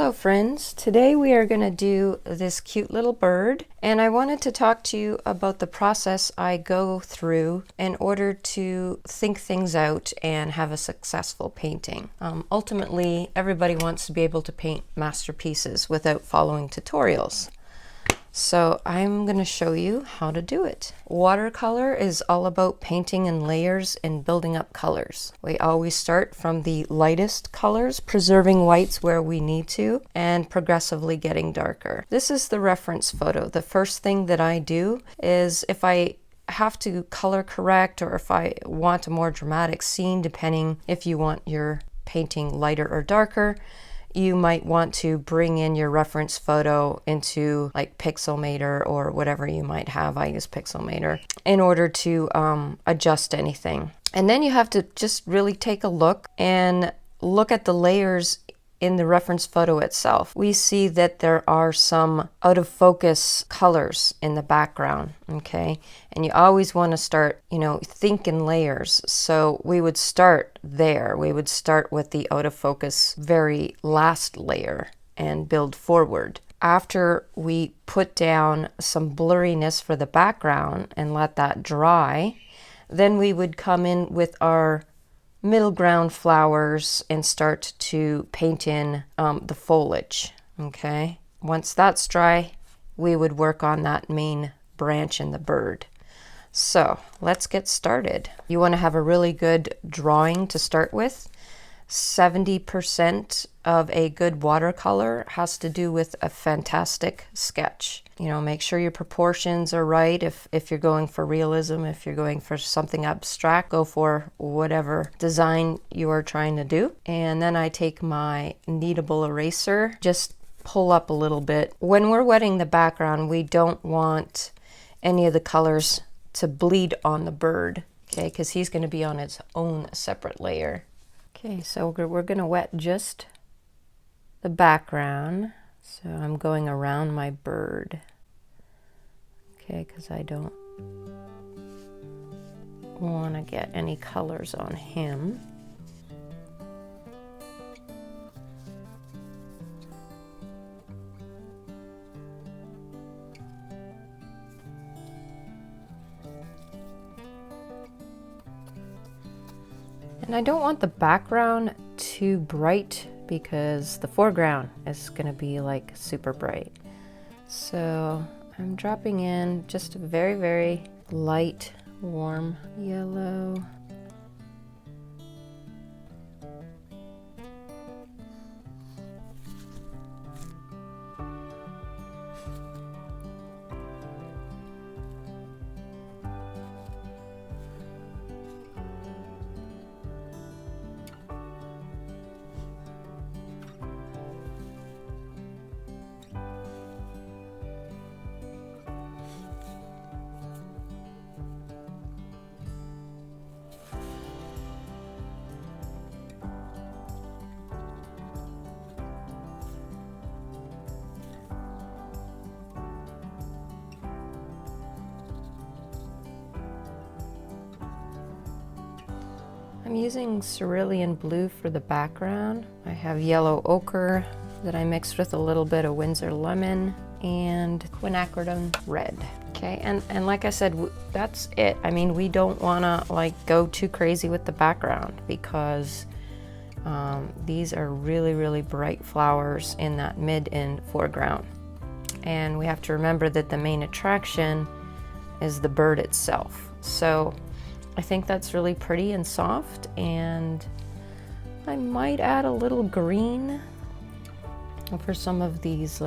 Hello friends, today we are going to do this cute little bird, and I wanted to talk to you about the process I go through in order to think things out and have a successful painting. Ultimately, everybody wants to be able to paint masterpieces without following tutorials. So I'm going to show you how to do it. Watercolor is all about painting in layers and building up colors. We always start from the lightest colors, preserving whites where we need to, and progressively getting darker. This is the reference photo. The first thing that I do is if I have to color correct or if I want a more dramatic scene, depending if you want your painting lighter or darker, you might want to bring in your reference photo into like Pixelmator or whatever you might have. I use Pixelmator in order to adjust anything. And then you have to just really take a look and look at the layers in the reference photo itself. We see that there are some out of focus colors in the background, okay? And you always want to start, think in layers. So we would start there. We would start with the out of focus very last layer and build forward. After we put down some blurriness for the background and let that dry, then we would come in with our middle ground flowers and start to paint in the foliage, okay? Once that's dry, we would work on that main branch in the bird. So let's get started. You want to have a really good drawing to start with. 70% of a good watercolor has to do with a fantastic sketch. Make sure your proportions are right. If you're going for realism, if you're going for something abstract, go for whatever design you are trying to do. And then I take my kneadable eraser, just pull up a little bit. When we're wetting the background, we don't want any of the colors to bleed on the bird, okay? Because he's going to be on its own separate layer. Okay, so we're going to wet just the background. So I'm going around my bird, okay, because I don't want to get any colors on him. And I don't want the background too bright because the foreground is going to be like super bright. So I'm dropping in just a very, very light, warm yellow. I'm using cerulean blue for the background. I have yellow ochre that I mixed with a little bit of Windsor lemon and quinacridone red. Okay, and like I said, that's it. I mean, we don't want to go too crazy with the background because these are really, really bright flowers in that mid and foreground. And we have to remember that the main attraction is the bird itself. So I think that's really pretty and soft, and I might add a little green for some of these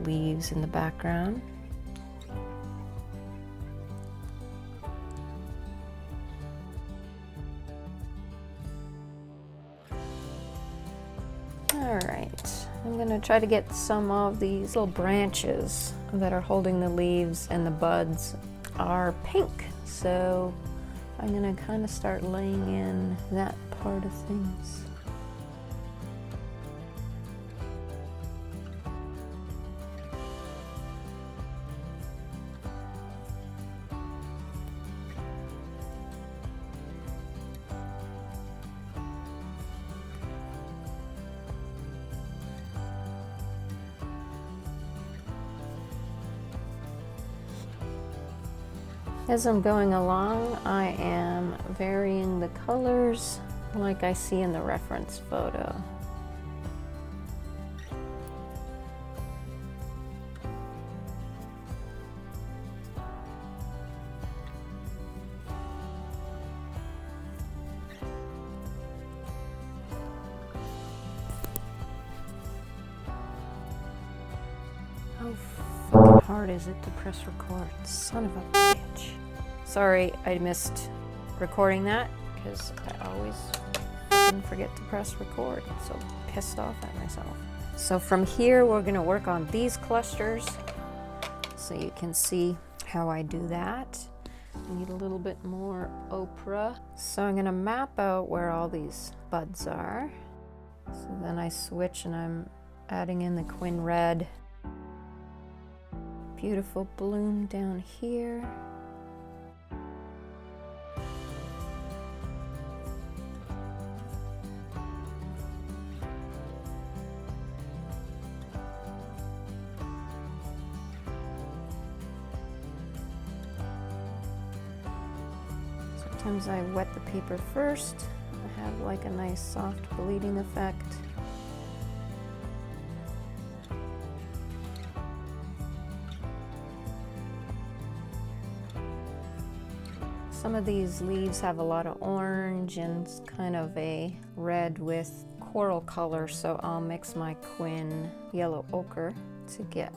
leaves in the background. All right, I'm gonna try to get some of these little branches that are holding the leaves, and the buds are pink. So I'm gonna kind of start laying in that part of things. As I'm going along, I am varying the colors like I see in the reference photo. How fucking hard is it to press record? Son of a bitch. Sorry, I missed recording that because I always fucking forget to press record. I'm so pissed off at myself. So from here, we're gonna work on these clusters so you can see how I do that. I need a little bit more ochre. So I'm gonna map out where all these buds are. So then I switch and I'm adding in the quin red. Beautiful bloom down here. Sometimes I wet the paper first. I have like a nice soft bleeding effect. Some of these leaves have a lot of orange and kind of a red with coral color, so I'll mix my quin yellow ochre to get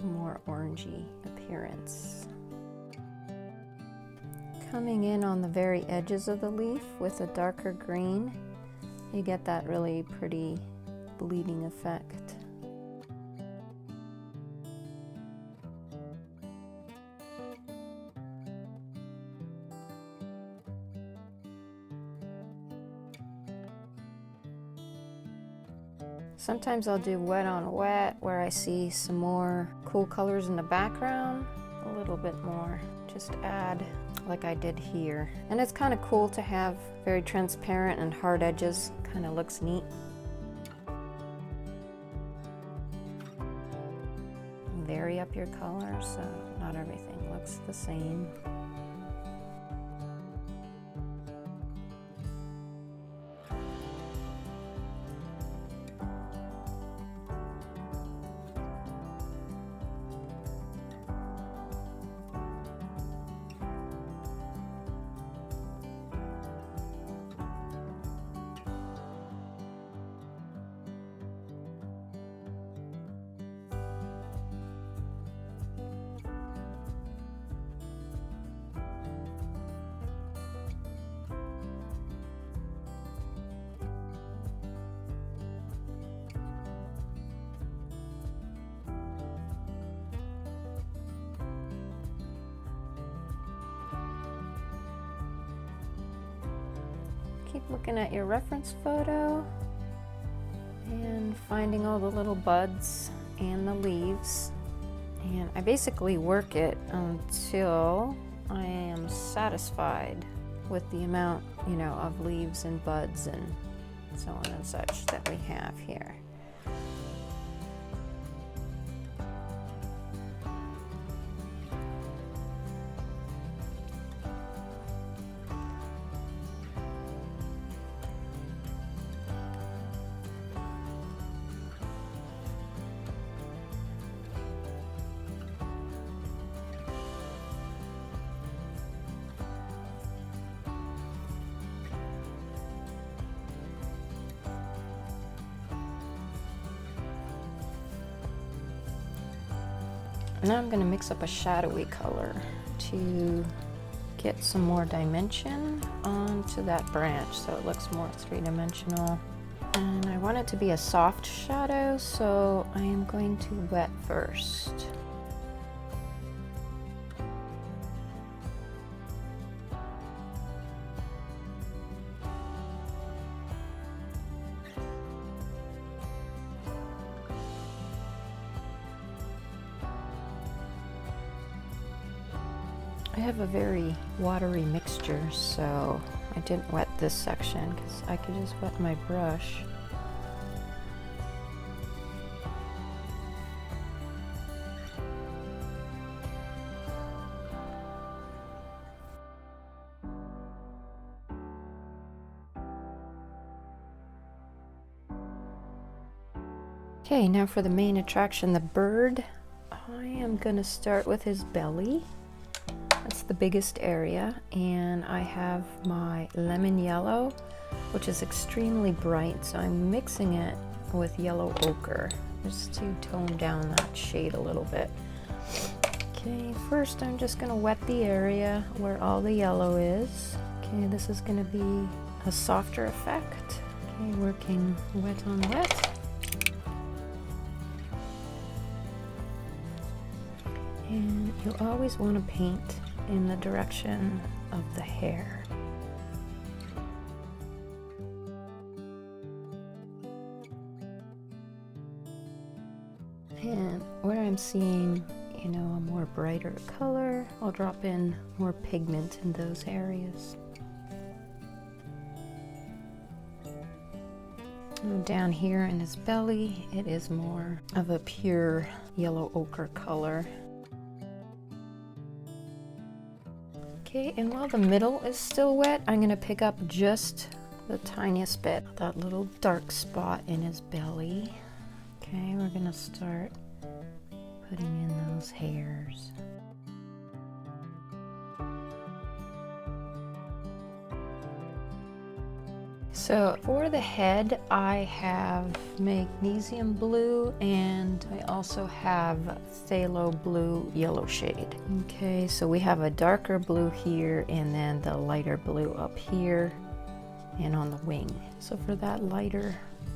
more orangey appearance. Coming in on the very edges of the leaf with a darker green, you get that really pretty bleeding effect. Sometimes I'll do wet on wet where I see some more cool colors in the background, a little bit more, just add like I did here. And it's kind of cool to have very transparent and hard edges, kind of looks neat. Vary up your color so not everything looks the same. Keep looking at your reference photo and finding all the little buds and the leaves. And I basically work it until I am satisfied with the amount, you know, of leaves and buds and so on and such that we have here. Now I'm going to mix up a shadowy color to get some more dimension onto that branch so it looks more three-dimensional. And I want it to be a soft shadow, so I am going to wet first. I have a very watery mixture, so I didn't wet this section because I could just wet my brush. Okay, now for the main attraction, the bird. I am gonna start with his belly. That's the biggest area, and I have my lemon yellow, which is extremely bright, so I'm mixing it with yellow ochre just to tone down that shade a little bit. Okay, first I'm just gonna wet the area where all the yellow is. Okay, this is gonna be a softer effect. Okay, working wet on wet. And you always want to paint in the direction of the hair. And where I'm seeing, you know, a more brighter color, I'll drop in more pigment in those areas. Down here in his belly, it is more of a pure yellow ochre color. Okay, and while the middle is still wet, I'm gonna pick up just the tiniest bit, that little dark spot in his belly. Okay, we're gonna start putting in those hairs. So for the head, I have magnesium blue, and I also have phthalo blue yellow shade. Okay, so we have a darker blue here and then the lighter blue up here and on the wing. So for that lighter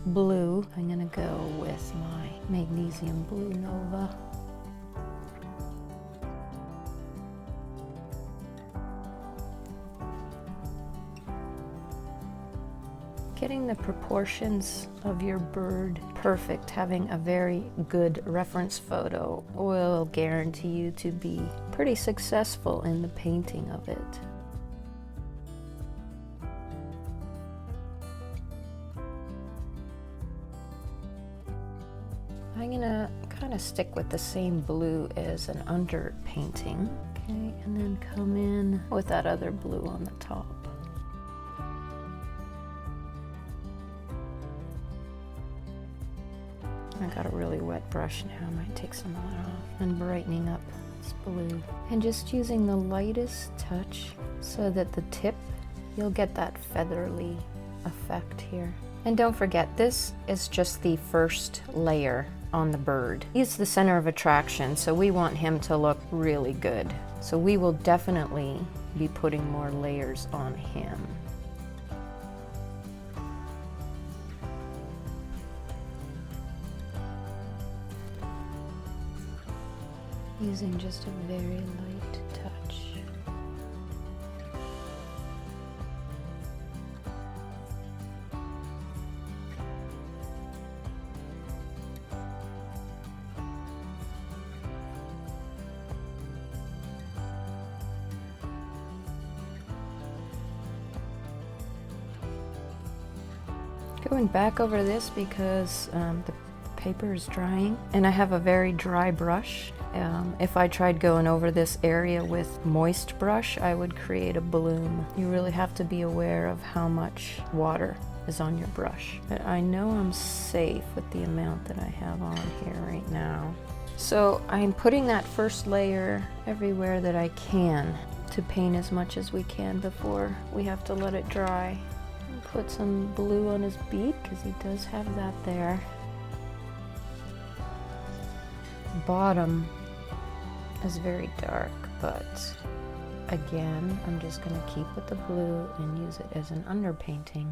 blue, I'm gonna go with my magnesium blue Nova. Getting the proportions of your bird perfect, having a very good reference photo will guarantee you to be pretty successful in the painting of it. I'm gonna kind of stick with the same blue as an under painting, okay, and then come in with that other blue on the top. I got a really wet brush now, I might take some of that off, and brightening up this blue. And just using the lightest touch so that the tip, you'll get that feathery effect here. And don't forget, this is just the first layer on the bird. He's the center of attraction, so we want him to look really good. So we will definitely be putting more layers on him. Using just a very light touch. Going back over this because the paper is drying and I have a very dry brush. If I tried going over this area with moist brush, I would create a bloom. You really have to be aware of how much water is on your brush. But I know I'm safe with the amount that I have on here right now. So I'm putting that first layer everywhere that I can to paint as much as we can before we have to let it dry. Put some blue on his beak because he does have that there. Bottom is very dark, but again, I'm just going to keep with the blue and use it as an underpainting.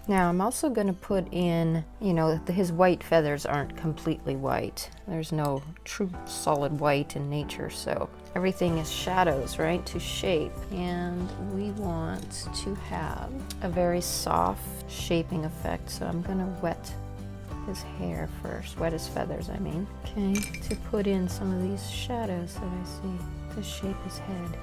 Now I'm also going to put in, you know, his white feathers aren't completely white. There's no true solid white in nature, so everything is shadows, right, to shape. And we want to have a very soft shaping effect, so I'm going to wet his hair first, wet his feathers, I mean. Okay, to put in some of these shadows that I see to shape his head.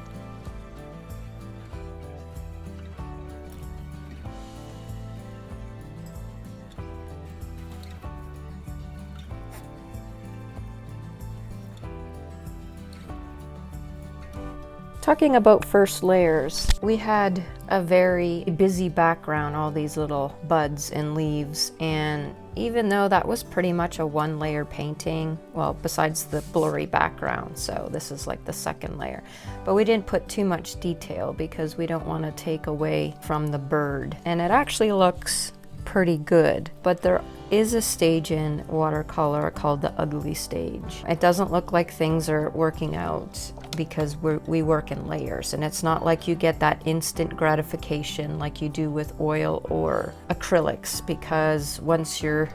Talking about first layers, we had a very busy background, all these little buds and leaves, and even though that was pretty much a one layer painting, well, besides the blurry background, so this is like the second layer, but we didn't put too much detail because we don't want to take away from the bird, and it actually looks pretty good. But there is a stage in watercolor called the ugly stage. It doesn't look like things are working out because we work in layers, and it's not like you get that instant gratification like you do with oil or acrylics, because once you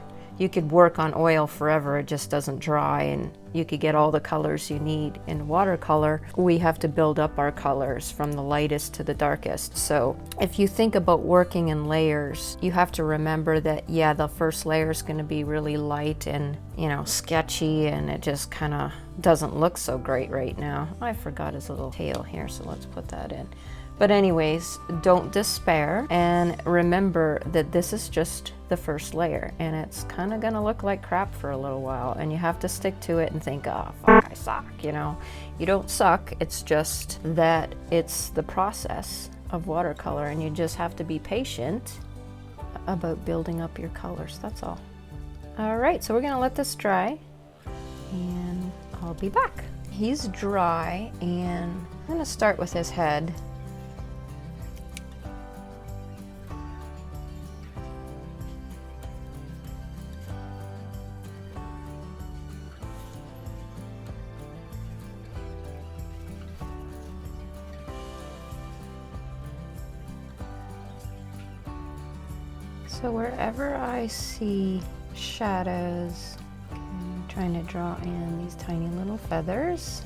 could work on oil forever, it just doesn't dry, and you could get all the colors you need. In watercolor, we have to build up our colors from the lightest to the darkest. So if you think about working in layers, you have to remember that, yeah, the first layer is going to be really light and, you know, sketchy, and it just kind of doesn't look so great right now. I forgot his little tail here, so let's put that in. But anyways, don't despair, and remember that this is just the first layer, and it's kind of gonna look like crap for a little while, and you have to stick to it and think, oh, fuck, I suck, you know. You don't suck, it's just that it's the process of watercolor, and you just have to be patient about building up your colors, that's all. All right, so we're gonna let this dry, and I'll be back. He's dry, and I'm gonna start with his head. So wherever I see shadows, I'm trying to draw in these tiny little feathers.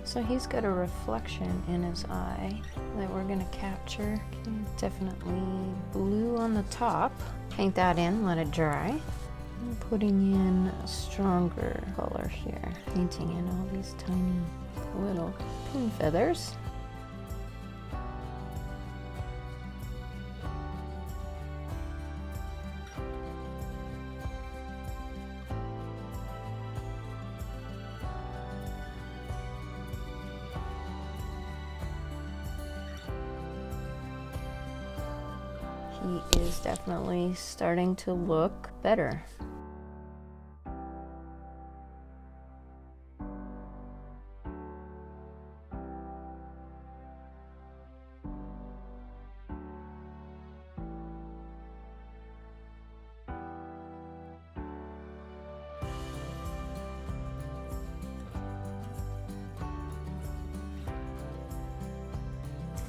So he's got a reflection in his eye that we're going to capture. Okay, definitely blue on the top. Paint that in, let it dry. I'm putting in a stronger color here, painting in all these tiny little pin feathers. He is definitely starting to look better.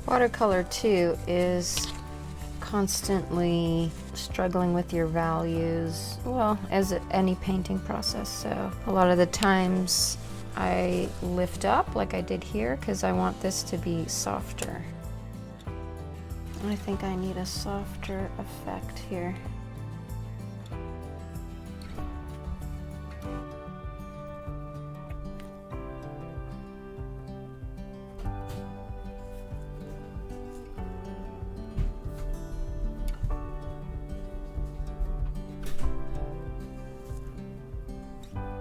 Watercolor too is constantly struggling with your values, well, as any painting process. So a lot of the times I lift up like I did here because I want this to be softer. I think I need a softer effect here.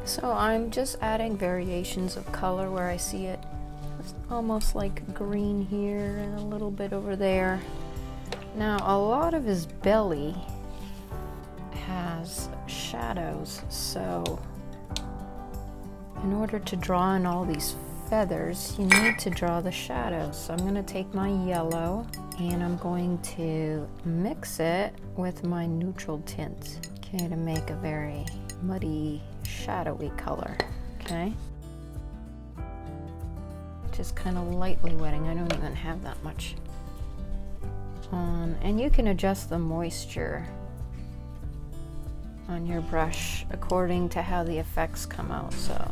So I'm just adding variations of color where I see it. It's almost like green here and a little bit over there. Now a lot of his belly has shadows, so in order to draw in all these feathers, you need to draw the shadows. So I'm going to take my yellow and I'm going to mix it with my neutral tint, okay, to make a very muddy, shadowy color, okay? Just kind of lightly wetting. I don't even have that much on. And you can adjust the moisture on your brush according to how the effects come out. So,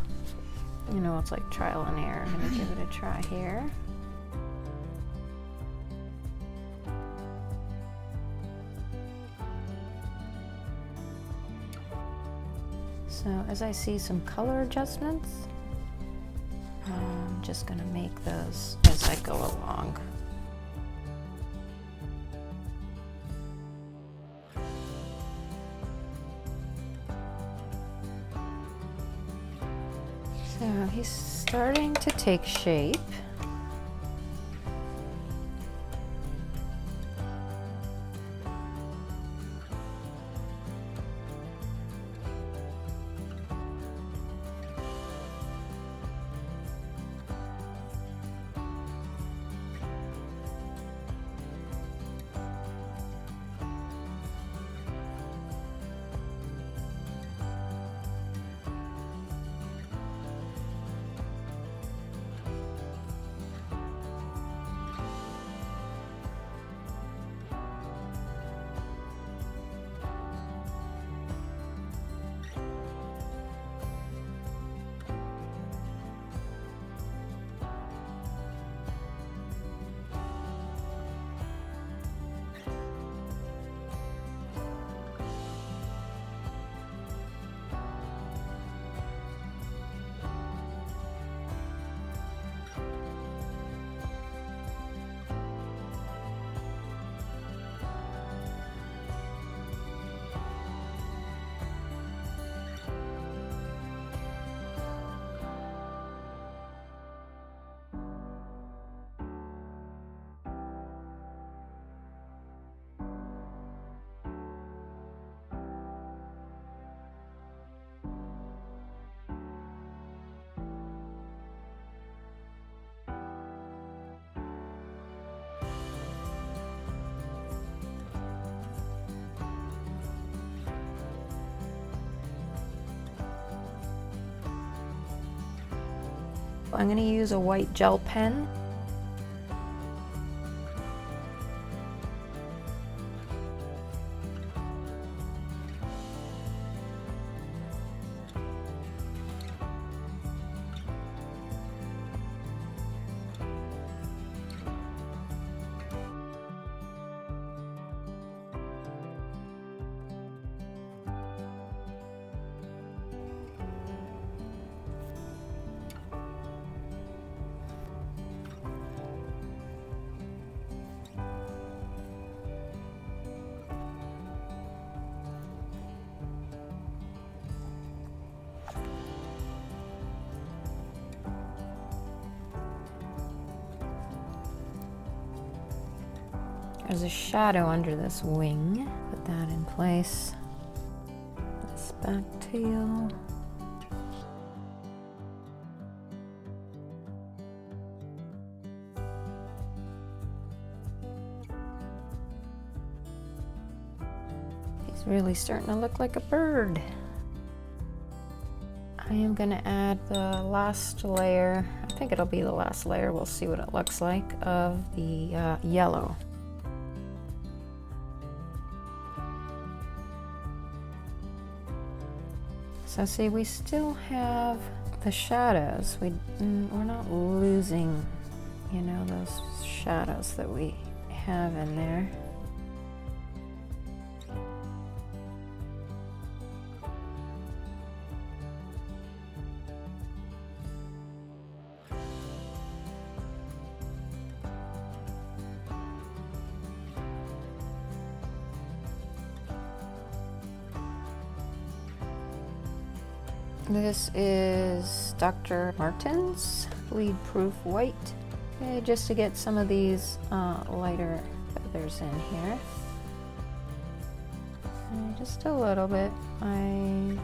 you know, it's like trial and error. I'm gonna give it a try here. So as I see some color adjustments, I'm just going to make those as I go along. So he's starting to take shape. I'm going to use a white gel pen. There's a shadow under this wing. Put that in place. This back tail. He's really starting to look like a bird. I am going to add the last layer, I think it'll be the last layer, we'll see what it looks like, of the yellow. So see, we still have the shadows. We're not losing, you know, those shadows that we have in there. This is Dr. Martin's Bleed Proof White. Okay, just to get some of these lighter feathers in here. And just a little bit. I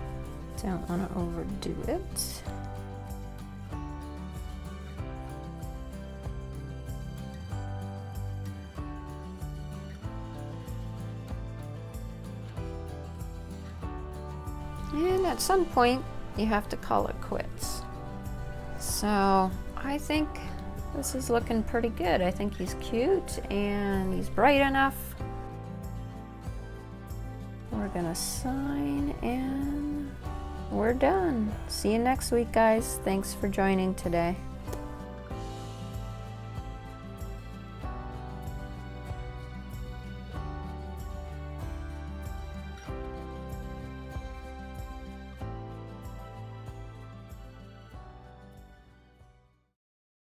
don't want to overdo it. And at some point, you have to call it quits. So I think this is looking pretty good. I think he's cute and he's bright enough. We're gonna sign and we're done. See you next week, guys. Thanks for joining today.